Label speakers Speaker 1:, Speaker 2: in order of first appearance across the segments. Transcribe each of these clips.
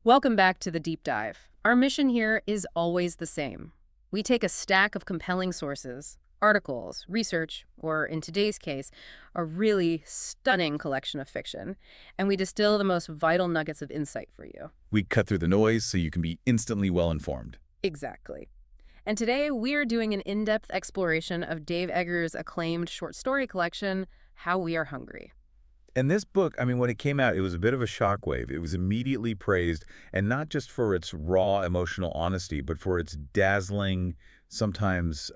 Speaker 1: Welcome back to the deep dive. Our mission here is always the same. We take a stack of compelling sources, articles, research, or in today's case, a really stunning collection of fiction, and we distill the most vital nuggets of insight for you.
Speaker 2: We cut through the noise so you can be instantly well-informed.
Speaker 1: Exactly. And today we're doing an in-depth exploration of Dave Eggers' acclaimed short story collection, How We Are Hungry.
Speaker 2: And this book, when it came out, it was a bit of a shockwave. It was immediately praised, and not just for its raw emotional honesty, but for its dazzling, sometimes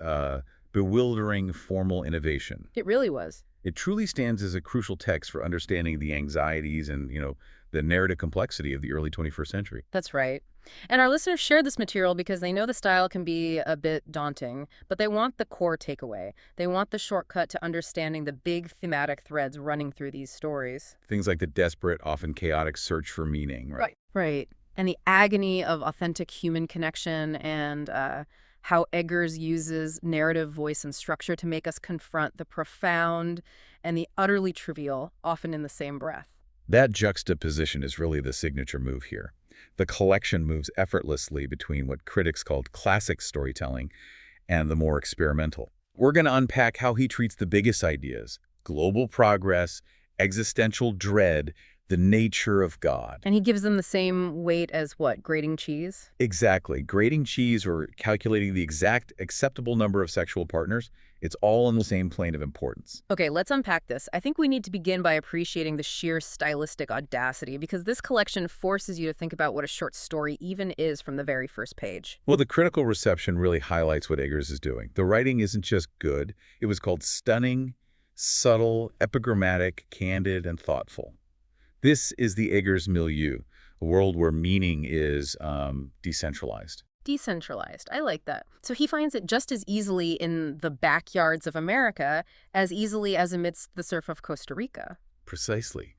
Speaker 2: bewildering formal innovation.
Speaker 1: It really was.
Speaker 2: It truly stands as a crucial text for understanding the anxieties and, the narrative complexity of the early 21st century.
Speaker 1: That's right. And our listeners shared this material because they know the style can be a bit daunting, but they want the core takeaway. They want the shortcut to understanding the big thematic threads running through these stories.
Speaker 2: Things like the desperate, often chaotic search for meaning, right?
Speaker 1: Right. And the agony of authentic human connection and how Eggers uses narrative, voice, and structure to make us confront the profound and the utterly trivial, often in the same breath.
Speaker 2: That juxtaposition is really the signature move here. The collection moves effortlessly between what critics called classic storytelling and the more experimental. We're going to unpack how he treats the biggest ideas: global progress, existential dread, the nature of God.
Speaker 1: And he gives them the same weight as what, grating cheese?
Speaker 2: Exactly. Grating cheese or calculating the exact acceptable number of sexual partners, it's all on the same plane of importance.
Speaker 1: Okay, let's unpack this. I think we need to begin by appreciating the sheer stylistic audacity, because this collection forces you to think about what a short story even is from the very first page.
Speaker 2: Well, the critical reception really highlights what Eggers is doing. The writing isn't just good. It was called stunning, subtle, epigrammatic, candid, and thoughtful. This is the Eggers milieu, a world where meaning is decentralized.
Speaker 1: Decentralized. I like that. So he finds it just as easily in the backyards of America as easily as amidst the surf of Costa Rica.
Speaker 2: Precisely.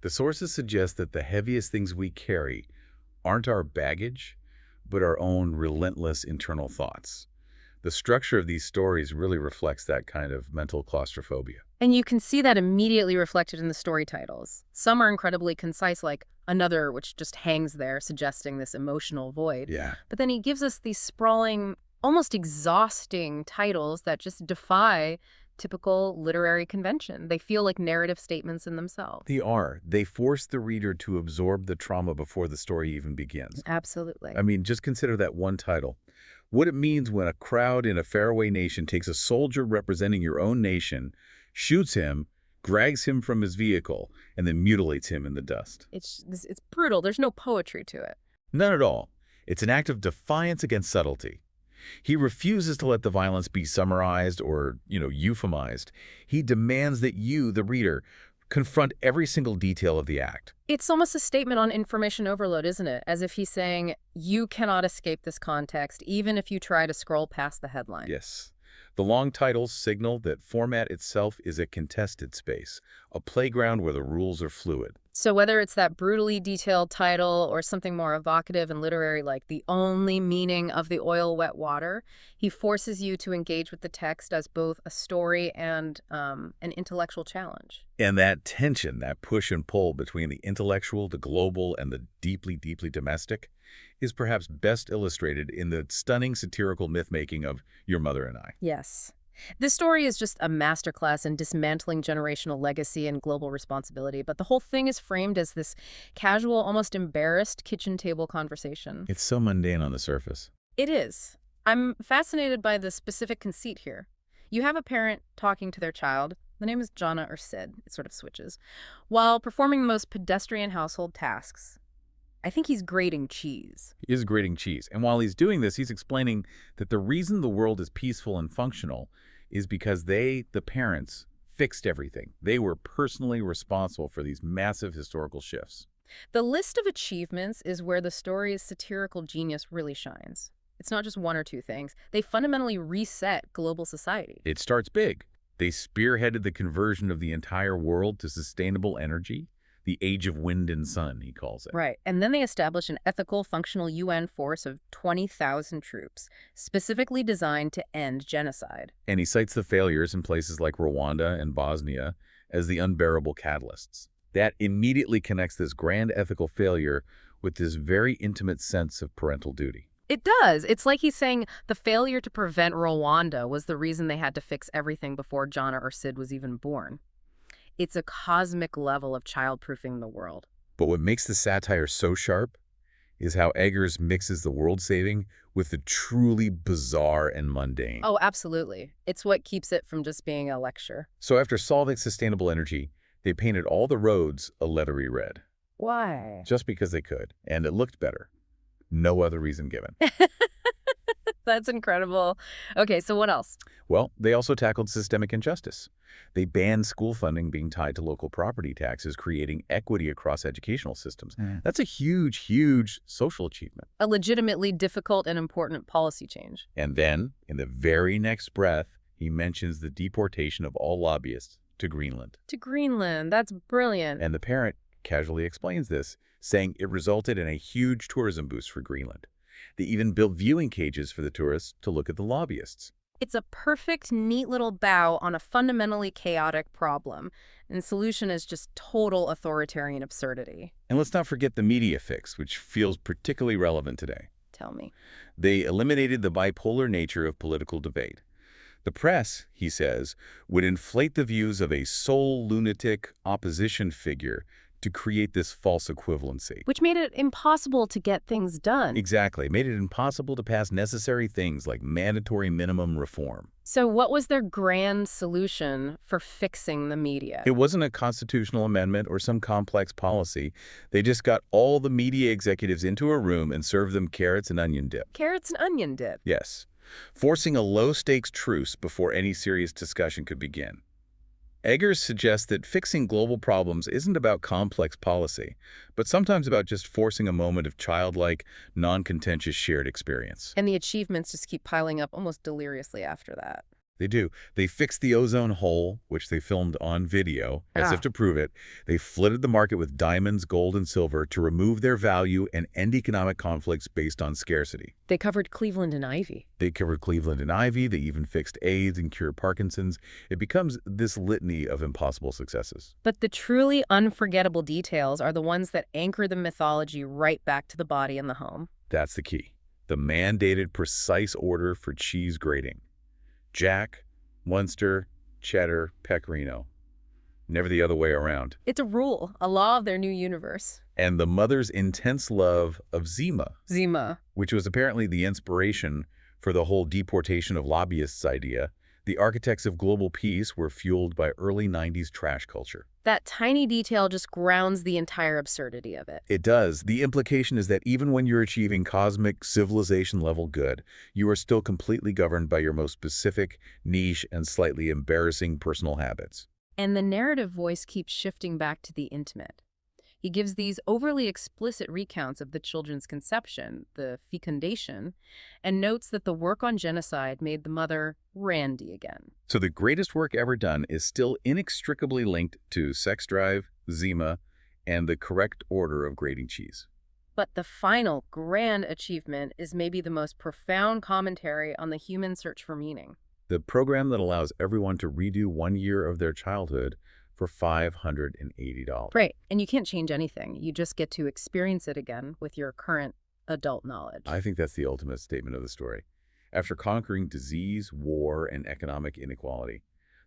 Speaker 2: The sources suggest that the heaviest things we carry aren't our baggage, but our own relentless internal thoughts. The structure of these stories really reflects that kind of mental claustrophobia.
Speaker 1: And you can see that immediately reflected in the story titles. Some are incredibly concise, like Another, which just hangs there, suggesting this emotional void.
Speaker 2: Yeah.
Speaker 1: But then he gives us these sprawling, almost exhausting titles that just defy typical literary convention. They feel like narrative statements in themselves.
Speaker 2: They are. They force the reader to absorb the trauma before the story even begins.
Speaker 1: Absolutely.
Speaker 2: Just consider that one title. What it means when a crowd in a faraway nation takes a soldier representing your own nation, shoots him, drags him from his vehicle, and then mutilates him in the dust.
Speaker 1: It's brutal. There's no poetry to it.
Speaker 2: None at all. It's an act of defiance against subtlety. He refuses to let the violence be summarized or, euphemized. He demands that you, the reader, confront every single detail of the act.
Speaker 1: It's almost a statement on information overload, isn't it? As if he's saying, you cannot escape this context, even if you try to scroll past the headline.
Speaker 2: Yes. The long titles signal that format itself is a contested space, a playground where the rules are fluid.
Speaker 1: So whether it's that brutally detailed title or something more evocative and literary like The Only Meaning of the Oil Wet Water, he forces you to engage with the text as both a story and an intellectual challenge.
Speaker 2: And that tension, that push and pull between the intellectual, the global, and the deeply, deeply domestic is perhaps best illustrated in the stunning satirical myth-making of Your Mother and I.
Speaker 1: Yes. This story is just a masterclass in dismantling generational legacy and global responsibility, but the whole thing is framed as this casual, almost embarrassed kitchen table conversation.
Speaker 2: It's so mundane on the surface.
Speaker 1: It is. I'm fascinated by the specific conceit here. You have a parent talking to their child, the name is Jonna or Sid, it sort of switches, while performing the most pedestrian household tasks. I think he's grating cheese.
Speaker 2: He is grating cheese. And while he's doing this, he's explaining that the reason the world is peaceful and functional is because they, the parents, fixed everything. They were personally responsible for these massive historical shifts.
Speaker 1: The list of achievements is where the story's satirical genius really shines. It's not just one or two things. They fundamentally reset global society.
Speaker 2: It starts big. They spearheaded the conversion of the entire world to sustainable energy. The age of wind and sun, he calls it.
Speaker 1: Right. And then they establish an ethical, functional UN force of 20,000 troops, specifically designed to end genocide.
Speaker 2: And he cites the failures in places like Rwanda and Bosnia as the unbearable catalysts. That immediately connects this grand ethical failure with this very intimate sense of parental duty.
Speaker 1: It does. It's like he's saying the failure to prevent Rwanda was the reason they had to fix everything before Jana or Sid was even born. It's a cosmic level of childproofing the world.
Speaker 2: But what makes the satire so sharp is how Eggers mixes the world-saving with the truly bizarre and mundane.
Speaker 1: Oh, absolutely. It's what keeps it from just being a lecture.
Speaker 2: So after solving sustainable energy, they painted all the roads a leathery red.
Speaker 1: Why?
Speaker 2: Just because they could, and it looked better. No other reason given.
Speaker 1: That's incredible. Okay, so what else?
Speaker 2: Well, they also tackled systemic injustice. They banned school funding being tied to local property taxes, creating equity across educational systems. That's a huge, huge social achievement.
Speaker 1: A legitimately difficult and important policy change.
Speaker 2: And then, in the very next breath, he mentions the deportation of all lobbyists to Greenland.
Speaker 1: To Greenland. That's brilliant.
Speaker 2: And the parent casually explains this, saying it resulted in a huge tourism boost for Greenland. They even built viewing cages for the tourists to look at the lobbyists.
Speaker 1: It's a perfect, neat little bow on a fundamentally chaotic problem, and the solution is just total authoritarian absurdity.
Speaker 2: And let's not forget the media fix, which feels particularly relevant today.
Speaker 1: Tell me.
Speaker 2: They eliminated the bipolar nature of political debate. The press, he says, would inflate the views of a sole lunatic opposition figure to create this false equivalency.
Speaker 1: Which made it impossible to get things done.
Speaker 2: Exactly. Made it impossible to pass necessary things like mandatory minimum reform.
Speaker 1: So what was their grand solution for fixing the media?
Speaker 2: It wasn't a constitutional amendment or some complex policy. They just got all the media executives into a room and served them carrots and onion dip.
Speaker 1: Carrots and onion dip?
Speaker 2: Yes. Forcing a low-stakes truce before any serious discussion could begin. Eggers suggests that fixing global problems isn't about complex policy, but sometimes about just forcing a moment of childlike, non-contentious shared experience.
Speaker 1: And the achievements just keep piling up almost deliriously after that.
Speaker 2: They do. They fixed the ozone hole, which they filmed on video, as if to prove it. They flooded the market with diamonds, gold, and silver to remove their value and end economic conflicts based on scarcity.
Speaker 1: They covered Cleveland and Ivy.
Speaker 2: They covered Cleveland and Ivy. They even fixed AIDS and cured Parkinson's. It becomes this litany of impossible successes.
Speaker 1: But the truly unforgettable details are the ones that anchor the mythology right back to the body and the home.
Speaker 2: That's the key. The mandated precise order for cheese grating. Jack, Munster, Cheddar, Pecorino. Never the other way around.
Speaker 1: It's a rule, a law of their new universe.
Speaker 2: And the mother's intense love of Zima.
Speaker 1: Zima.
Speaker 2: Which was apparently the inspiration for the whole deportation of lobbyists idea. The architects of global peace were fueled by early 90s trash culture.
Speaker 1: That tiny detail just grounds the entire absurdity of it.
Speaker 2: It does. The implication is that even when you're achieving cosmic civilization-level good, you are still completely governed by your most specific, niche, and slightly embarrassing personal habits.
Speaker 1: And the narrative voice keeps shifting back to the intimate. He gives these overly explicit recounts of the children's conception, the fecundation, and notes that the work on genocide made the mother Randy again.
Speaker 2: So the greatest work ever done is still inextricably linked to sex drive, Zima, and the correct order of grating cheese.
Speaker 1: But the final grand achievement is maybe the most profound commentary on the human search for meaning.
Speaker 2: The program that allows everyone to redo 1 year of their childhood for $580.
Speaker 1: Right, and you can't change anything. You just get to experience it again with your current adult knowledge.
Speaker 2: I think that's the ultimate statement of the story. After conquering disease, war, and economic inequality,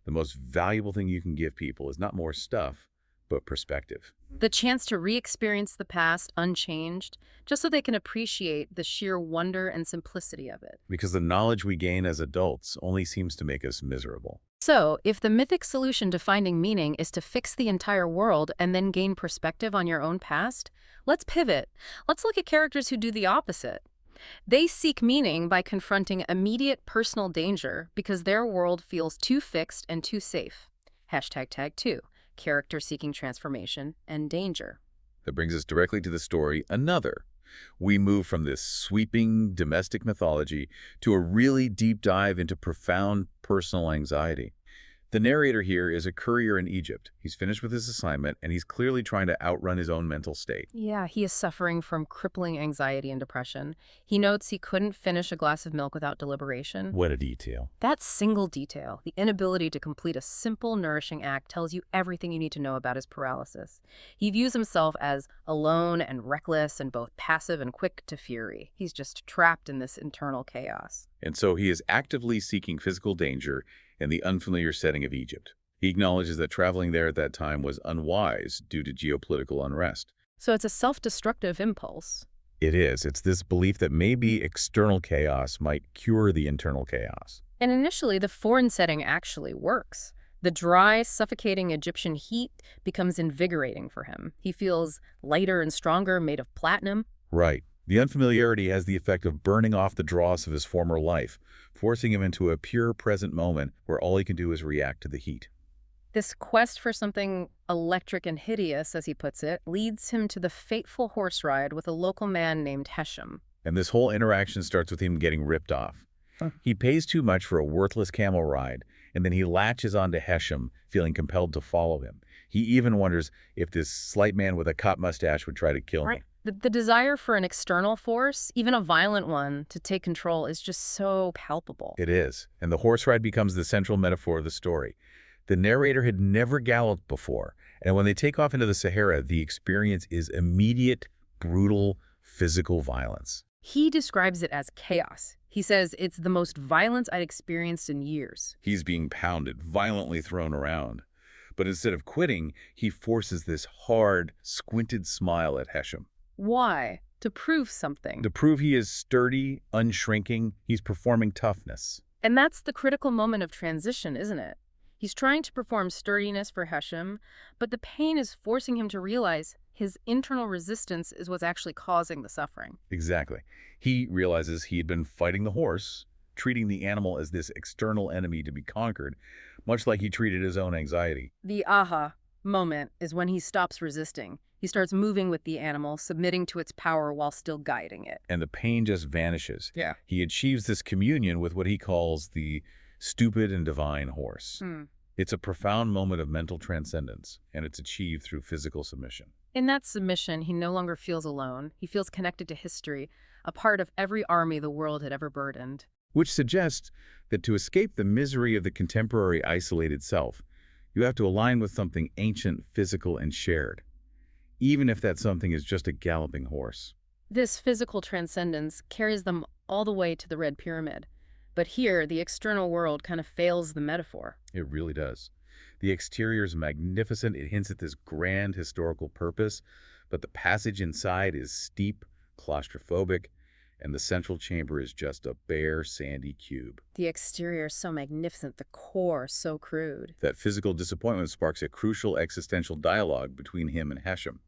Speaker 2: the most valuable thing you can give people is not more stuff, but perspective.
Speaker 1: The chance to re-experience the past unchanged, just so they can appreciate the sheer wonder and simplicity of it.
Speaker 2: Because the knowledge we gain as adults only seems to make us miserable.
Speaker 1: So, if the mythic solution to finding meaning is to fix the entire world and then gain perspective on your own past, let's pivot. Let's look at characters who do the opposite. They seek meaning by confronting immediate personal danger because their world feels too fixed and too safe. #tag2, character seeking transformation and danger.
Speaker 2: That brings us directly to the story, Another. We move from this sweeping domestic mythology to a really deep dive into profound personal anxiety. The narrator here is a courier in Egypt. He's finished with his assignment, and he's clearly trying to outrun his own mental state.
Speaker 1: Yeah, he is suffering from crippling anxiety and depression. He notes he couldn't finish a glass of milk without deliberation.
Speaker 2: What a detail.
Speaker 1: That single detail, the inability to complete a simple, nourishing act, tells you everything you need to know about his paralysis. He views himself as alone and reckless and both passive and quick to fury. He's just trapped in this internal chaos.
Speaker 2: And so he is actively seeking physical danger in the unfamiliar setting of Egypt. He acknowledges that traveling there at that time was unwise due to geopolitical unrest.
Speaker 1: So it's a self-destructive impulse.
Speaker 2: It is. It's this belief that maybe external chaos might cure the internal chaos.
Speaker 1: And initially, the foreign setting actually works. The dry, suffocating Egyptian heat becomes invigorating for him. He feels lighter and stronger, made of platinum.
Speaker 2: Right. The unfamiliarity has the effect of burning off the dross of his former life, forcing him into a pure present moment where all he can do is react to the heat.
Speaker 1: This quest for something electric and hideous, as he puts it, leads him to the fateful horse ride with a local man named Heshem.
Speaker 2: And this whole interaction starts with him getting ripped off. He pays too much for a worthless camel ride, and then he latches onto Heshem, feeling compelled to follow him. He even wonders if this slight man with a cop mustache would try to kill me.
Speaker 1: The desire for an external force, even a violent one, to take control is just so palpable.
Speaker 2: It is, and the horse ride becomes the central metaphor of the story. The narrator had never galloped before, and when they take off into the Sahara, the experience is immediate, brutal, physical violence.
Speaker 1: He describes it as chaos. He says it's the most violence I'd experienced in years.
Speaker 2: He's being pounded, violently thrown around. But instead of quitting, he forces this hard, squinted smile at Heshem.
Speaker 1: Why? To prove something.
Speaker 2: To prove he is sturdy, unshrinking, he's performing toughness.
Speaker 1: And that's the critical moment of transition, isn't it? He's trying to perform sturdiness for Heshem, but the pain is forcing him to realize his internal resistance is what's actually causing the suffering.
Speaker 2: Exactly. He realizes he had been fighting the horse, treating the animal as this external enemy to be conquered, much like he treated his own anxiety.
Speaker 1: The aha moment is when he stops resisting. He starts moving with the animal, submitting to its power while still guiding it.
Speaker 2: And the pain just vanishes.
Speaker 1: Yeah.
Speaker 2: He achieves this communion with what he calls the stupid and divine horse. It's a profound moment of mental transcendence, and it's achieved through physical submission.
Speaker 1: In that submission, he no longer feels alone. He feels connected to history, a part of every army the world had ever burdened.
Speaker 2: Which suggests that to escape the misery of the contemporary isolated self, you have to align with something ancient, physical, and shared, even if that something is just a galloping horse.
Speaker 1: This physical transcendence carries them all the way to the Red Pyramid. But here, the external world kind of fails the metaphor.
Speaker 2: It really does. The exterior is magnificent. It hints at this grand historical purpose, but the passage inside is steep, claustrophobic, and the central chamber is just a bare, sandy cube.
Speaker 1: The exterior is so magnificent, the core so crude.
Speaker 2: That physical disappointment sparks a crucial existential dialogue between him and Heshem.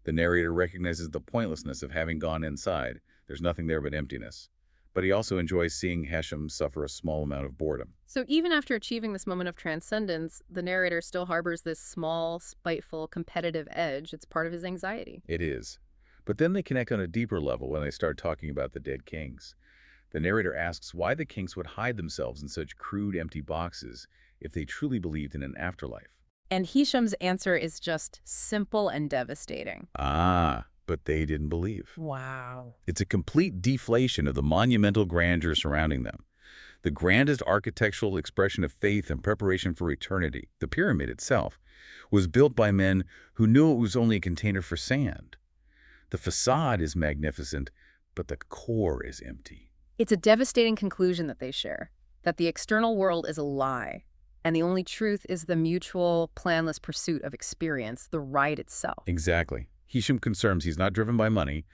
Speaker 2: The narrator recognizes the pointlessness of having gone inside. There's nothing there but emptiness. But he also enjoys seeing Heshem suffer a small amount of boredom.
Speaker 1: So even after achieving this moment of transcendence, the narrator still harbors this small, spiteful, competitive edge. It's part of his anxiety.
Speaker 2: It is. But then they connect on a deeper level when they start talking about the dead kings. The narrator asks why the kings would hide themselves in such crude, empty boxes if they truly believed in an afterlife.
Speaker 1: And Heshem's answer is just simple and devastating.
Speaker 2: But they didn't believe.
Speaker 1: Wow.
Speaker 2: It's a complete deflation of the monumental grandeur surrounding them. The grandest architectural expression of faith and preparation for eternity, the pyramid itself, was built by men who knew it was only a container for sand. The facade is magnificent, but the core is empty.
Speaker 1: It's a devastating conclusion that they share, that the external world is a lie, and the only truth is the mutual, planless pursuit of experience, the ride itself.
Speaker 2: Exactly. Heshem confirms he's not driven by money.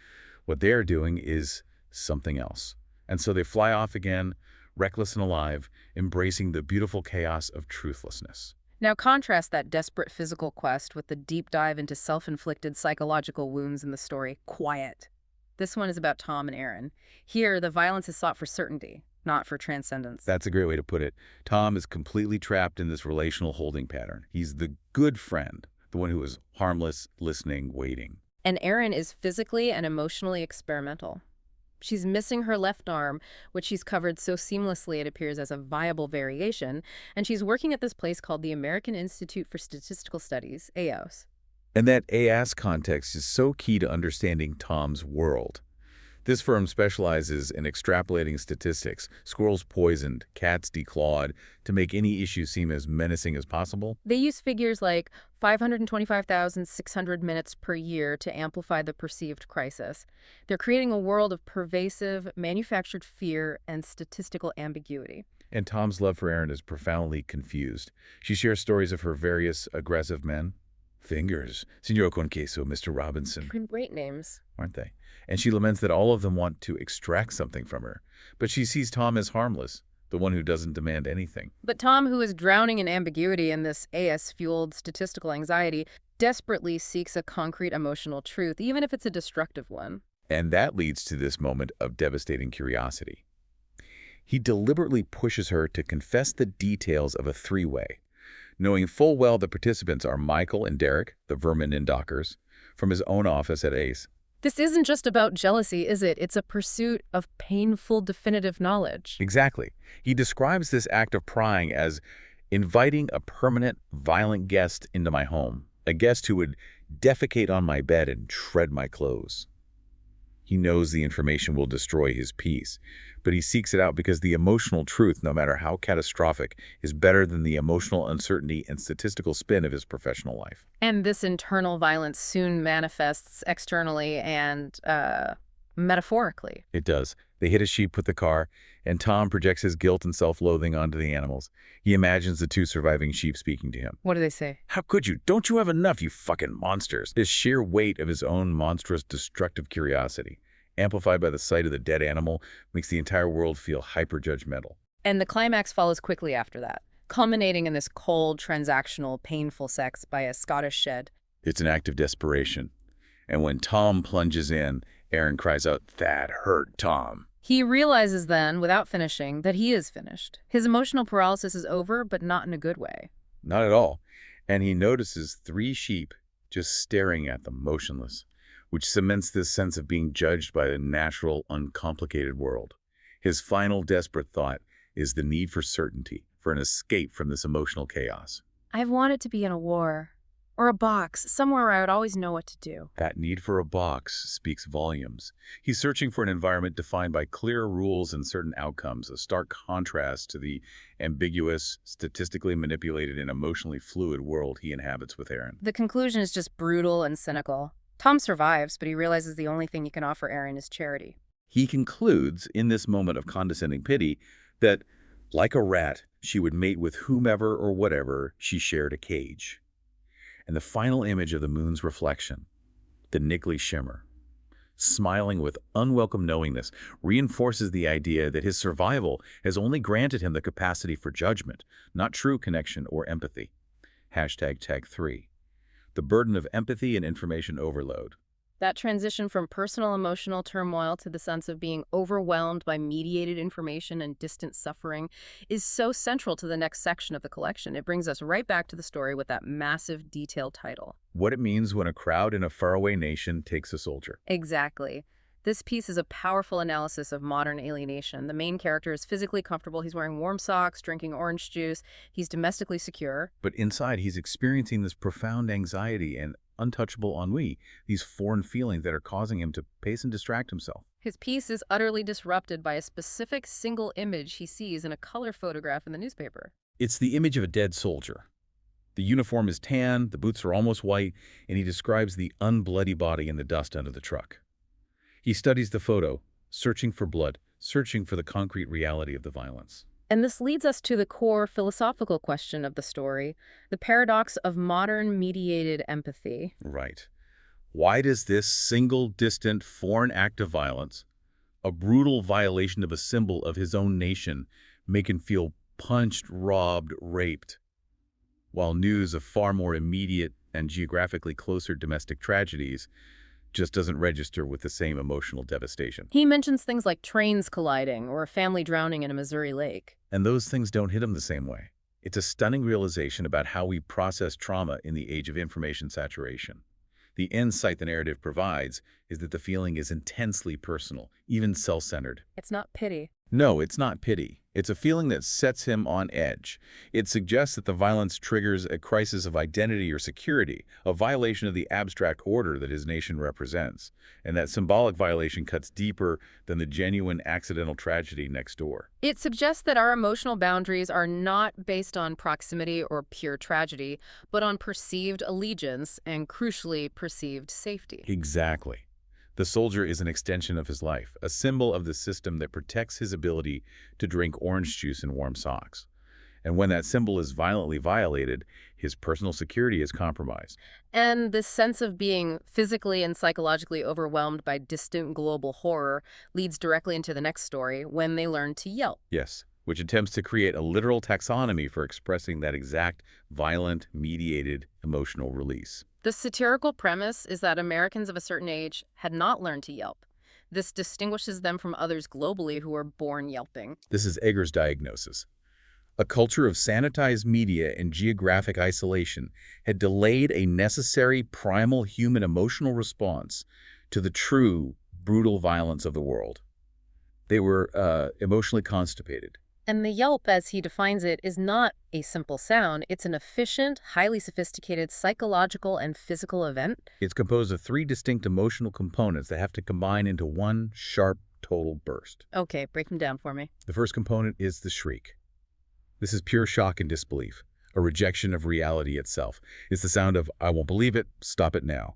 Speaker 2: What they are doing is something else. And so they fly off again, reckless and alive, embracing the beautiful chaos of truthlessness.
Speaker 1: Now contrast that desperate physical quest with the deep dive into self-inflicted psychological wounds in the story, Quiet. This one is about Tom and Aaron. Here, the violence is sought for certainty, not for transcendence.
Speaker 2: That's a great way to put it. Tom is completely trapped in this relational holding pattern. He's the good friend, the one who is harmless, listening, waiting.
Speaker 1: And Aaron is physically and emotionally experimental. She's missing her left arm, which she's covered so seamlessly it appears as a viable variation, and she's working at this place called the American Institute for Statistical Studies, AOS.
Speaker 2: And that AS context is so key to understanding Tom's world. This firm specializes in extrapolating statistics, squirrels poisoned, cats declawed, to make any issue seem as menacing as possible.
Speaker 1: They use figures like 525,600 minutes per year to amplify the perceived crisis. They're creating a world of pervasive, manufactured fear and statistical ambiguity.
Speaker 2: And Tom's love for Erin is profoundly confused. She shares stories of her various aggressive men. Fingers, Senor Con Queso, Mr. Robinson.
Speaker 1: Great names.
Speaker 2: Aren't they? And she laments that all of them want to extract something from her. But she sees Tom as harmless, the one who doesn't demand anything.
Speaker 1: But Tom, who is drowning in ambiguity in this AS-fueled statistical anxiety, desperately seeks a concrete emotional truth, even if it's a destructive one.
Speaker 2: And that leads to this moment of devastating curiosity. He deliberately pushes her to confess the details of a three-way, knowing full well the participants are Michael and Derek, the vermin in Dockers, from his own office at ACE.
Speaker 1: This isn't just about jealousy, is it? It's a pursuit of painful, definitive knowledge.
Speaker 2: Exactly. He describes this act of prying as inviting a permanent, violent guest into my home, a guest who would defecate on my bed and shred my clothes. He knows the information will destroy his peace, but he seeks it out because the emotional truth, no matter how catastrophic, is better than the emotional uncertainty and statistical spin of his professional life.
Speaker 1: And this internal violence soon manifests externally and metaphorically.
Speaker 2: It does. They hit a sheep with the car, and Tom projects his guilt and self-loathing onto the animals. He imagines the two surviving sheep speaking to him.
Speaker 1: What do they say?
Speaker 2: How could you? Don't you have enough, you fucking monsters? This sheer weight of his own monstrous, destructive curiosity, amplified by the sight of the dead animal, makes the entire world feel hyper-judgmental.
Speaker 1: And the climax follows quickly after that, culminating in this cold, transactional, painful sex by a Scottish shed.
Speaker 2: It's an act of desperation. And when Tom plunges in, Erin cries out, "That hurt, Tom."
Speaker 1: He realizes then, without finishing, that he is finished. His emotional paralysis is over, but not in a good way.
Speaker 2: Not at all. And he notices 3 sheep just staring at them, motionless, which cements this sense of being judged by the natural, uncomplicated world. His final desperate thought is the need for certainty, for an escape from this emotional chaos.
Speaker 1: I've wanted to be in a war, or a box, somewhere where I would always know what to do.
Speaker 2: That need for a box speaks volumes. He's searching for an environment defined by clear rules and certain outcomes, a stark contrast to the ambiguous, statistically manipulated, and emotionally fluid world he inhabits with Erin.
Speaker 1: The conclusion is just brutal and cynical. Tom survives, but he realizes the only thing he can offer Erin is charity.
Speaker 2: He concludes, in this moment of condescending pity, that, like a rat, she would mate with whomever or whatever she shared a cage. And the final image of the moon's reflection, the niggly shimmer, smiling with unwelcome knowingness, reinforces the idea that his survival has only granted him the capacity for judgment, not true connection or empathy. #tag3. The burden of empathy and information overload.
Speaker 1: That transition from personal emotional turmoil to the sense of being overwhelmed by mediated information and distant suffering is so central to the next section of the collection. It brings us right back to the story with that massive, detailed title.
Speaker 2: What it means when a crowd in a faraway nation takes a soldier.
Speaker 1: Exactly. This piece is a powerful analysis of modern alienation. The main character is physically comfortable. He's wearing warm socks, drinking orange juice. He's domestically secure.
Speaker 2: But inside, he's experiencing this profound anxiety and untouchable ennui, these foreign feelings that are causing him to pace and distract himself.
Speaker 1: His peace is utterly disrupted by a specific single image he sees in a color photograph in the newspaper.
Speaker 2: It's the image of a dead soldier. The uniform is tan, the boots are almost white, and he describes the unbloody body in the dust under the truck. He studies the photo, searching for blood, searching for the concrete reality of the violence.
Speaker 1: And this leads us to the core philosophical question of the story, the paradox of modern mediated empathy.
Speaker 2: Right. Why does this single, distant, foreign act of violence, a brutal violation of a symbol of his own nation, make him feel punched, robbed, raped, while news of far more immediate and geographically closer domestic tragedies just doesn't register with the same emotional devastation?
Speaker 1: He mentions things like trains colliding or a family drowning in a Missouri lake.
Speaker 2: And those things don't hit him the same way. It's a stunning realization about how we process trauma in the age of information saturation. The insight the narrative provides is that the feeling is intensely personal, even self-centered.
Speaker 1: It's not pity.
Speaker 2: No, it's not pity. It's a feeling that sets him on edge. It suggests that the violence triggers a crisis of identity or security, a violation of the abstract order that his nation represents, and that symbolic violation cuts deeper than the genuine accidental tragedy next door.
Speaker 1: It suggests that our emotional boundaries are not based on proximity or pure tragedy, but on perceived allegiance and, crucially, perceived safety.
Speaker 2: Exactly. The soldier is an extension of his life, a symbol of the system that protects his ability to drink orange juice in warm socks. And when that symbol is violently violated, his personal security is compromised.
Speaker 1: And this sense of being physically and psychologically overwhelmed by distant global horror leads directly into the next story, when they learn to yelp.
Speaker 2: Yes, which attempts to create a literal taxonomy for expressing that exact violent, mediated emotional release.
Speaker 1: The satirical premise is that Americans of a certain age had not learned to yelp. This distinguishes them from others globally who were born yelping.
Speaker 2: This is Eger's diagnosis. A culture of sanitized media and geographic isolation had delayed a necessary primal human emotional response to the true, brutal violence of the world. They were emotionally constipated.
Speaker 1: And the yelp, as he defines it, is not a simple sound. It's an efficient, highly sophisticated psychological and physical event.
Speaker 2: It's composed of three distinct emotional components that have to combine into one sharp, total burst.
Speaker 1: Okay, break them down for me.
Speaker 2: The first component is the shriek. This is pure shock and disbelief, a rejection of reality itself. It's the sound of, "I won't believe it, stop it now."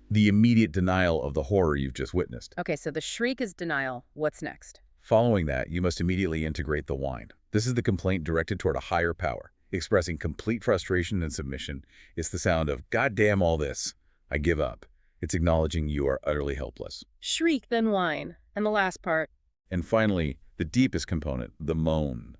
Speaker 2: The immediate denial of the horror you've just witnessed.
Speaker 1: Okay, so the shriek is denial. What's next?
Speaker 2: Following that, you must immediately integrate the whine. This is the complaint directed toward a higher power, expressing complete frustration and submission. It's the sound of, "God damn all this. I give up." It's acknowledging you are utterly helpless.
Speaker 1: Shriek, then whine. And the last part.
Speaker 2: And finally, the deepest component, the moan.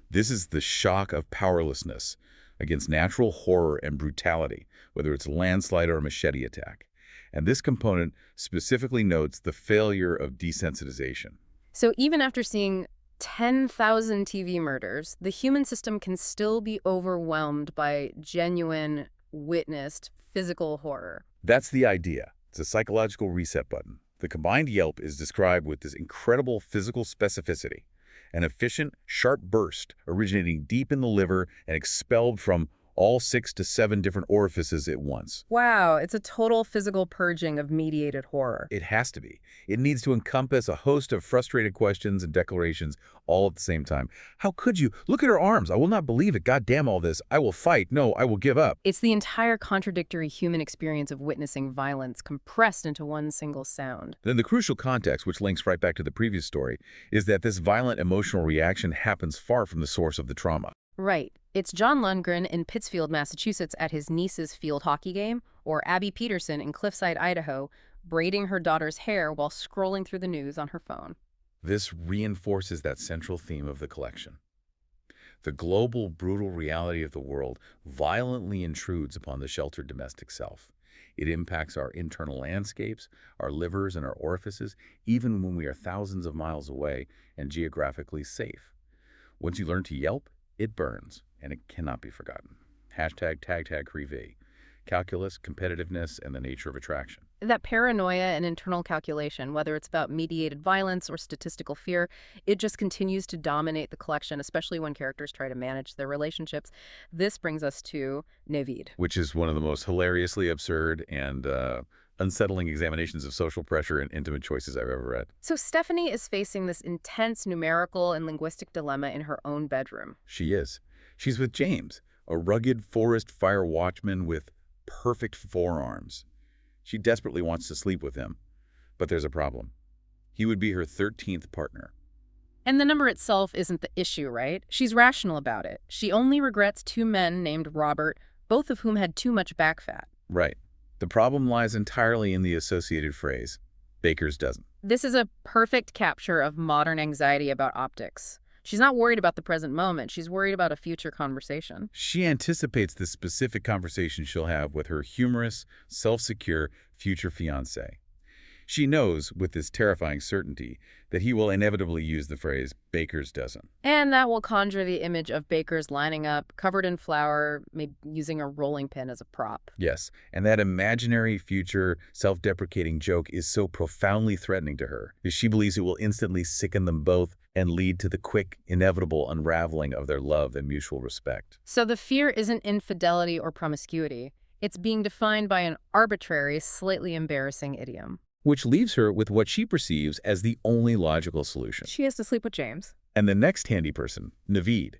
Speaker 2: This is the shock of powerlessness against natural horror and brutality, whether it's a landslide or a machete attack. And this component specifically notes the failure of desensitization.
Speaker 1: So even after seeing 10,000 TV murders, the human system can still be overwhelmed by genuine, witnessed, physical horror.
Speaker 2: That's the idea. It's a psychological reset button. The combined yelp is described with this incredible physical specificity, an efficient, sharp burst originating deep in the liver and expelled from all 6 to 7 different orifices at once.
Speaker 1: Wow, it's a total physical purging of mediated horror.
Speaker 2: It has to be. It needs to encompass a host of frustrated questions and declarations all at the same time. How could you? Look at her arms. I will not believe it. God damn all this. I will fight. No, I will give up.
Speaker 1: It's the entire contradictory human experience of witnessing violence compressed into one single sound.
Speaker 2: Then the crucial context, which links right back to the previous story, is that this violent emotional reaction happens far from the source of the trauma.
Speaker 1: Right. It's John Lundgren in Pittsfield, Massachusetts at his niece's field hockey game, or Abby Peterson in Cliffside, Idaho, braiding her daughter's hair while scrolling through the news on her phone.
Speaker 2: This reinforces that central theme of the collection. The global, brutal reality of the world violently intrudes upon the sheltered domestic self. It impacts our internal landscapes, our livers and our orifices, even when we are thousands of miles away and geographically safe. Once you learn to yelp, it burns, and it cannot be forgotten. #TagTagCreV. Calculus, competitiveness, and the nature of attraction.
Speaker 1: That paranoia and internal calculation, whether it's about mediated violence or statistical fear, it just continues to dominate the collection, especially when characters try to manage their relationships. This brings us to Navid.
Speaker 2: Which is one of the most hilariously absurd and unsettling examinations of social pressure and intimate choices I've ever read.
Speaker 1: So Stephanie is facing this intense numerical and linguistic dilemma in her own bedroom.
Speaker 2: She is. She's with James, a rugged forest fire watchman with perfect forearms. She desperately wants to sleep with him, but there's a problem. He would be her 13th partner.
Speaker 1: And the number itself isn't the issue, right? She's rational about it. She only regrets 2 men named Robert, both of whom had too much back fat.
Speaker 2: Right. The problem lies entirely in the associated phrase, Baker's dozen.
Speaker 1: This is a perfect capture of modern anxiety about optics. She's not worried about the present moment. She's worried about a future conversation.
Speaker 2: She anticipates the specific conversation she'll have with her humorous, self-secure future fiancé. She knows, with this terrifying certainty, that he will inevitably use the phrase baker's dozen.
Speaker 1: And that will conjure the image of bakers lining up, covered in flour, maybe using a rolling pin as a prop.
Speaker 2: Yes, and that imaginary future self-deprecating joke is so profoundly threatening to her, that she believes it will instantly sicken them both and lead to the quick, inevitable unraveling of their love and mutual respect.
Speaker 1: So the fear isn't infidelity or promiscuity. It's being defined by an arbitrary, slightly embarrassing idiom.
Speaker 2: Which leaves her with what she perceives as the only logical solution.
Speaker 1: She has to sleep with James.
Speaker 2: And the next handy person, Naveed,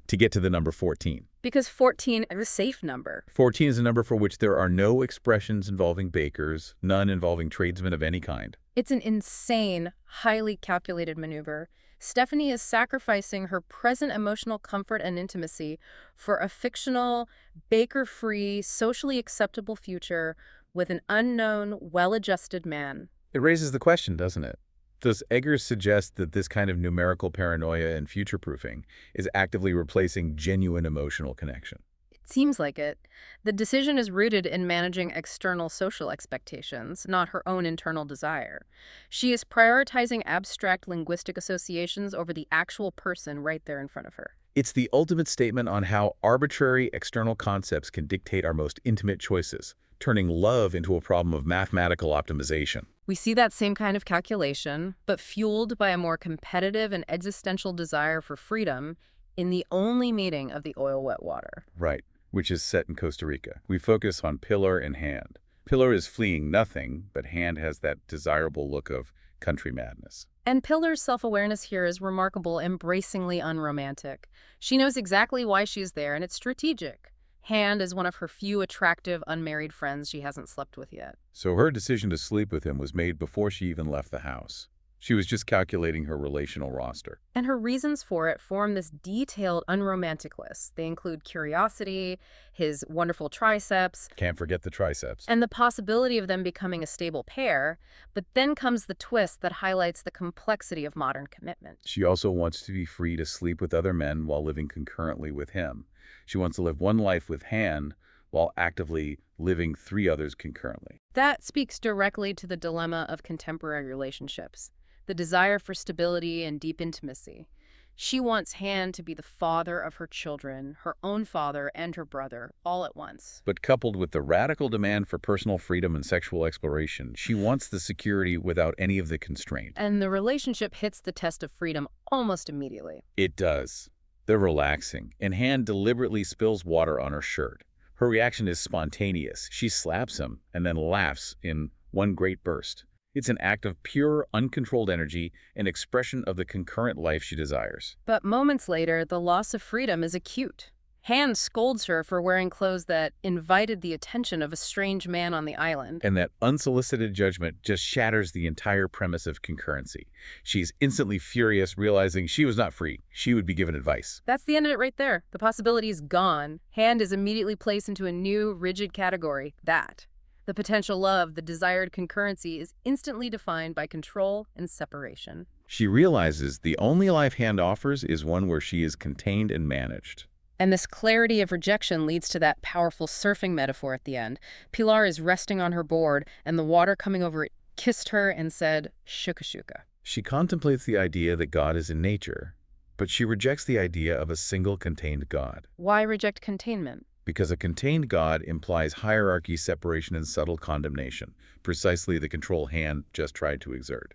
Speaker 2: to get to the number 14.
Speaker 1: Because 14 is a safe number.
Speaker 2: 14 is a number for which there are no expressions involving bakers, none involving tradesmen of any kind.
Speaker 1: It's an insane, highly calculated maneuver. Stephanie is sacrificing her present emotional comfort and intimacy for a fictional, baker-free, socially acceptable future with an unknown, well-adjusted man.
Speaker 2: It raises the question, doesn't it? Does Eggers suggest that this kind of numerical paranoia and future-proofing is actively replacing genuine emotional connection?
Speaker 1: It seems like it. The decision is rooted in managing external social expectations, not her own internal desire. She is prioritizing abstract linguistic associations over the actual person right there in front of her.
Speaker 2: It's the ultimate statement on how arbitrary external concepts can dictate our most intimate choices, turning love into a problem of mathematical optimization.
Speaker 1: We see that same kind of calculation, but fueled by a more competitive and existential desire for freedom in the only meeting of the oil-wet water.
Speaker 2: Right, which is set in Costa Rica. We focus on Pilar and Hand. Pilar is fleeing nothing, but Hand has that desirable look of country madness.
Speaker 1: And Pilar's self-awareness here is remarkable, embracingly unromantic. She knows exactly why she's there, and it's strategic. Hand is one of her few attractive, unmarried friends she hasn't slept with yet.
Speaker 2: So her decision to sleep with him was made before she even left the house. She was just calculating her relational roster.
Speaker 1: And her reasons for it form this detailed, unromantic list. They include curiosity, his wonderful triceps,
Speaker 2: Can't forget the triceps.
Speaker 1: and the possibility of them becoming a stable pair. But then comes the twist that highlights the complexity of modern commitment.
Speaker 2: She also wants to be free to sleep with other men while living concurrently with him. She wants to live one life with Hand while actively living 3 others concurrently.
Speaker 1: That speaks directly to the dilemma of contemporary relationships, the desire for stability and deep intimacy. She wants Hand to be the father of her children, her own father and her brother, all at once.
Speaker 2: But coupled with the radical demand for personal freedom and sexual exploration, she wants the security without any of the constraint.
Speaker 1: And the relationship hits the test of freedom almost immediately.
Speaker 2: It does. They're relaxing, and Hand deliberately spills water on her shirt. Her reaction is spontaneous. She slaps him and then laughs in one great burst. It's an act of pure, uncontrolled energy, an expression of the concurrent life she desires.
Speaker 1: But moments later, the loss of freedom is acute. Hand scolds her for wearing clothes that invited the attention of a strange man on the island.
Speaker 2: And that unsolicited judgment just shatters the entire premise of concurrency. She's instantly furious, realizing she was not free. She would be given advice.
Speaker 1: That's the end of it right there. The possibility is gone. Hand is immediately placed into a new, rigid category, that. The potential love, the desired concurrency, is instantly defined by control and separation.
Speaker 2: She realizes the only life Hand offers is one where she is contained and managed.
Speaker 1: And this clarity of rejection leads to that powerful surfing metaphor at the end. Pilar is resting on her board, and the water coming over it kissed her and said, "Shuka shuka."
Speaker 2: She contemplates the idea that God is in nature, but she rejects the idea of a single contained God.
Speaker 1: Why reject containment?
Speaker 2: Because a contained God implies hierarchy, separation, and subtle condemnation, precisely the control Hand just tried to exert.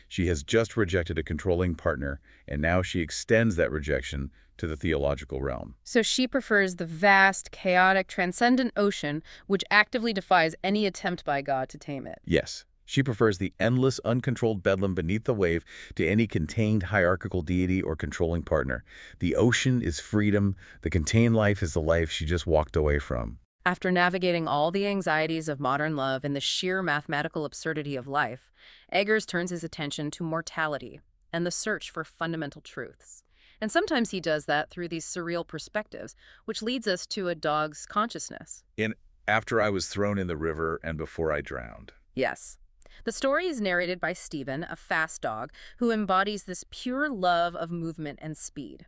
Speaker 2: She has just rejected a controlling partner, and now she extends that rejection to the theological realm.
Speaker 1: So she prefers the vast, chaotic, transcendent ocean, which actively defies any attempt by God to tame it.
Speaker 2: Yes, she prefers the endless, uncontrolled bedlam beneath the wave to any contained hierarchical deity or controlling partner. The ocean is freedom. The contained life is the life she just walked away from.
Speaker 1: After navigating all the anxieties of modern love and the sheer mathematical absurdity of life, Eggers turns his attention to mortality and the search for fundamental truths. And sometimes he does that through these surreal perspectives, which leads us to a dog's consciousness.
Speaker 2: In After I Was Thrown in the River and Before I Drowned.
Speaker 1: Yes. The story is narrated by Stephen, a fast dog, who embodies this pure love of movement and speed.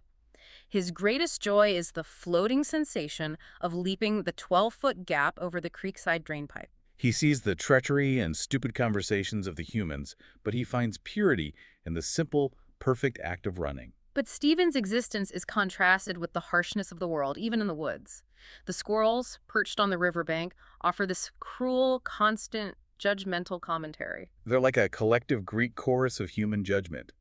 Speaker 1: His greatest joy is the floating sensation of leaping the 12-foot gap over the creekside drainpipe.
Speaker 2: He sees the treachery and stupid conversations of the humans, but he finds purity in the simple, perfect act of running.
Speaker 1: But Stephen's existence is contrasted with the harshness of the world, even in the woods. The squirrels, perched on the riverbank, offer this cruel, constant, judgmental commentary.
Speaker 2: They're like a collective Greek chorus of human judgment.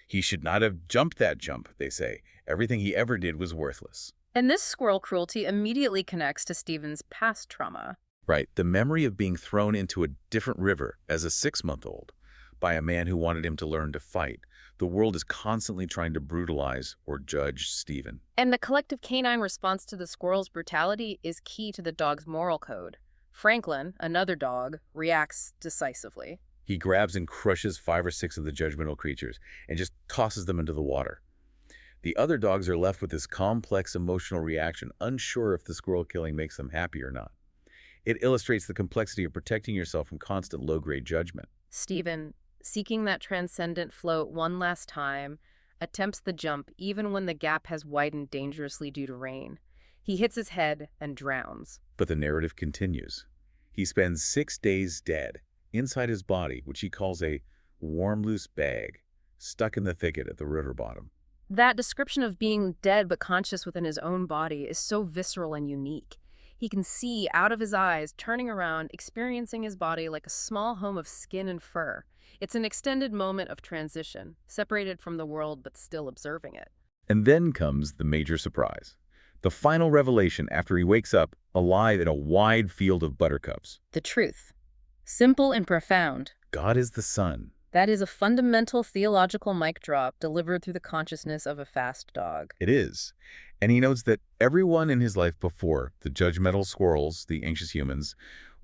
Speaker 2: He should not have jumped that jump, they say. Everything he ever did was worthless.
Speaker 1: And this squirrel cruelty immediately connects to Stephen's past trauma.
Speaker 2: Right, the memory of being thrown into a different river as a 6-month-old by a man who wanted him to learn to fight. The world is constantly trying to brutalize or judge Stephen.
Speaker 1: And the collective canine response to the squirrel's brutality is key to the dog's moral code. Franklin, another dog, reacts decisively.
Speaker 2: He grabs and crushes 5 or 6 of the judgmental creatures and just tosses them into the water. The other dogs are left with this complex emotional reaction, unsure if the squirrel killing makes them happy or not. It illustrates the complexity of protecting yourself from constant low-grade judgment.
Speaker 1: Stephen, seeking that transcendent float one last time, attempts the jump even when the gap has widened dangerously due to rain. He hits his head and drowns.
Speaker 2: But the narrative continues. He spends 6 days dead, inside his body, which he calls a warm, loose bag, stuck in the thicket at the river bottom.
Speaker 1: That description of being dead but conscious within his own body is so visceral and unique. He can see out of his eyes, turning around, experiencing his body like a small home of skin and fur. It's an extended moment of transition, separated from the world but still observing it.
Speaker 2: And then comes the major surprise. The final revelation after he wakes up, alive in a wide field of buttercups.
Speaker 1: The truth. Simple and profound.
Speaker 2: God is the sun.
Speaker 1: That is a fundamental theological mic drop delivered through the consciousness of a fast dog.
Speaker 2: It is. And he notes that everyone in his life before, the judgmental squirrels, the anxious humans,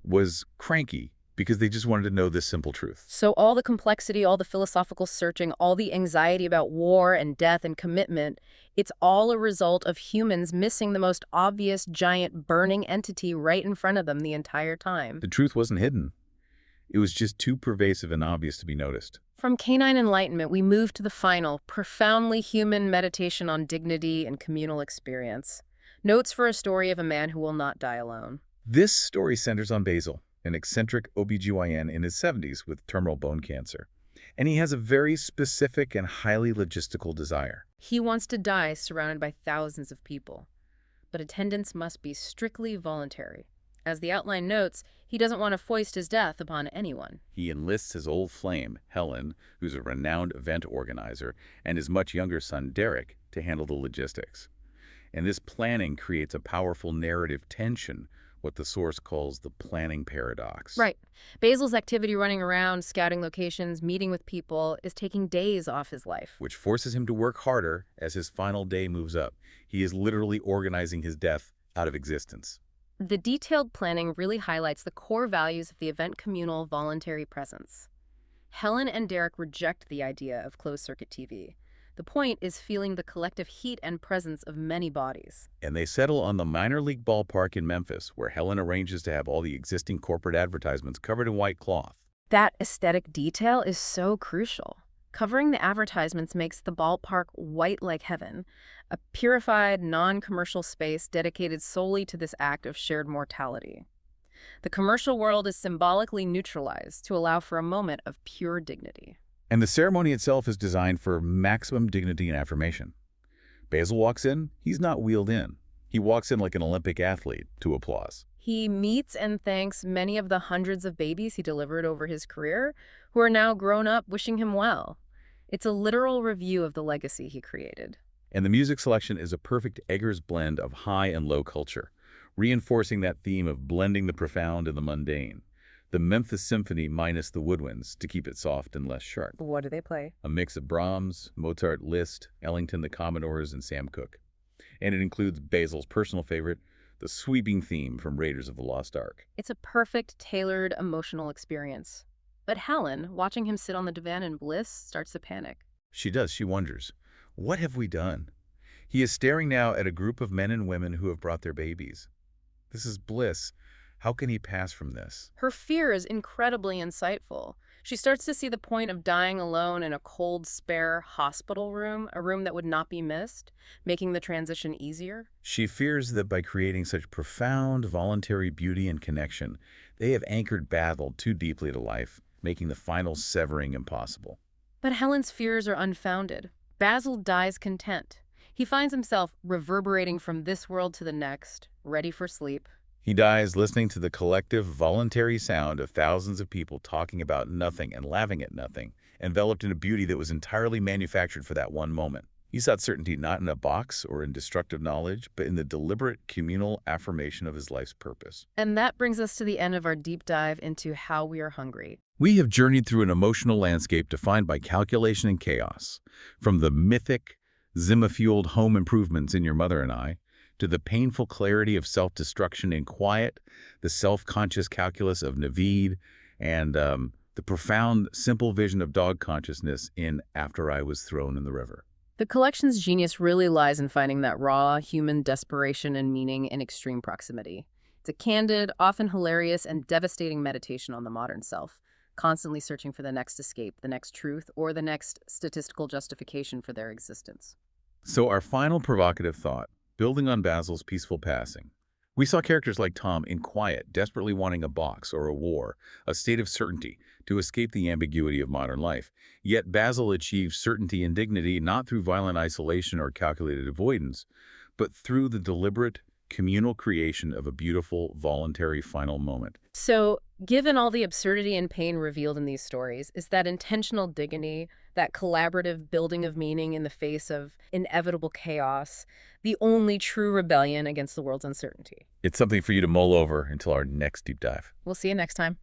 Speaker 2: was cranky because they just wanted to know this simple truth.
Speaker 1: So all the complexity, all the philosophical searching, all the anxiety about war and death and commitment, it's all a result of humans missing the most obvious giant burning entity right in front of them the entire time.
Speaker 2: The truth wasn't hidden. It was just too pervasive and obvious to be noticed.
Speaker 1: From canine enlightenment, we move to the final, profoundly human meditation on dignity and communal experience. Notes for a story of a man who will not die alone.
Speaker 2: This story centers on Basil, an eccentric OBGYN in his 70s with terminal bone cancer. And he has a very specific and highly logistical desire.
Speaker 1: He wants to die surrounded by thousands of people. But attendance must be strictly voluntary. As the outline notes, he doesn't want to foist his death upon anyone.
Speaker 2: He enlists his old flame, Helen, who's a renowned event organizer, and his much younger son, Derek, to handle the logistics. And this planning creates a powerful narrative tension, what the source calls the planning paradox.
Speaker 1: Right. Basil's activity running around, scouting locations, meeting with people, is taking days off his life.
Speaker 2: Which forces him to work harder as his final day moves up. He is literally organizing his death out of existence.
Speaker 1: The detailed planning really highlights the core values of the event communal voluntary presence. Helen and Derek reject the idea of closed-circuit TV. The point is feeling the collective heat and presence of many bodies.
Speaker 2: And they settle on the minor league ballpark in Memphis, where Helen arranges to have all the existing corporate advertisements covered in white cloth.
Speaker 1: That aesthetic detail is so crucial. Covering the advertisements makes the ballpark white like heaven, a purified, non-commercial space dedicated solely to this act of shared mortality. The commercial world is symbolically neutralized to allow for a moment of pure dignity.
Speaker 2: And the ceremony itself is designed for maximum dignity and affirmation. Basil walks in, he's not wheeled in. He walks in like an Olympic athlete to applause.
Speaker 1: He meets and thanks many of the hundreds of babies he delivered over his career, who are now grown up wishing him well. It's a literal review of the legacy he created.
Speaker 2: And the music selection is a perfect Eggers blend of high and low culture, reinforcing that theme of blending the profound and the mundane. The Memphis Symphony minus the woodwinds to keep it soft and less sharp.
Speaker 1: What do they play?
Speaker 2: A mix of Brahms, Mozart, Liszt, Ellington, the Commodores, and Sam Cooke. And it includes Basil's personal favorite, the sweeping theme from Raiders of the Lost Ark.
Speaker 1: It's a perfect, tailored, emotional experience. But Helen, watching him sit on the divan in bliss, starts to panic.
Speaker 2: She does. She wonders, what have we done? He is staring now at a group of men and women who have brought their babies. This is bliss. How can he pass from this?
Speaker 1: Her fear is incredibly insightful. She starts to see the point of dying alone in a cold, spare hospital room, a room that would not be missed, making the transition easier.
Speaker 2: She fears that by creating such profound, voluntary beauty and connection, They have anchored Basil too deeply to life, making the final severing impossible.
Speaker 1: But Helen's fears are unfounded. Basil dies content. He finds himself reverberating from this world to the next, ready for sleep.
Speaker 2: He dies listening to the collective, voluntary sound of thousands of people talking about nothing and laughing at nothing, enveloped in a beauty that was entirely manufactured for that one moment. He sought certainty not in a box or in destructive knowledge, but in the deliberate communal affirmation of his life's purpose.
Speaker 1: And that brings us to the end of our deep dive into how we are hungry.
Speaker 2: We have journeyed through an emotional landscape defined by calculation and chaos, from the mythic, Zimmer-fueled home improvements in Your Mother and I, to the painful clarity of self-destruction in Quiet, the self-conscious calculus of Naveed, and the profound, simple vision of dog consciousness in After I Was Thrown in the River.
Speaker 1: The collection's genius really lies in finding that raw, human desperation and meaning in extreme proximity. It's a candid, often hilarious, and devastating meditation on the modern self, constantly searching for the next escape, the next truth, or the next statistical justification for their existence.
Speaker 2: So our final provocative thought, building on Basil's peaceful passing. We saw characters like Tom in Quiet, desperately wanting a box or a war, a state of certainty, to escape the ambiguity of modern life. Yet Basil achieved certainty and dignity not through violent isolation or calculated avoidance, but through the deliberate, communal creation of a beautiful, voluntary final moment.
Speaker 1: So, given all the absurdity and pain revealed in these stories, is that intentional dignity, that collaborative building of meaning in the face of inevitable chaos, the only true rebellion against the world's uncertainty?
Speaker 2: It's something for you to mull over until our next deep dive.
Speaker 1: We'll see you next time.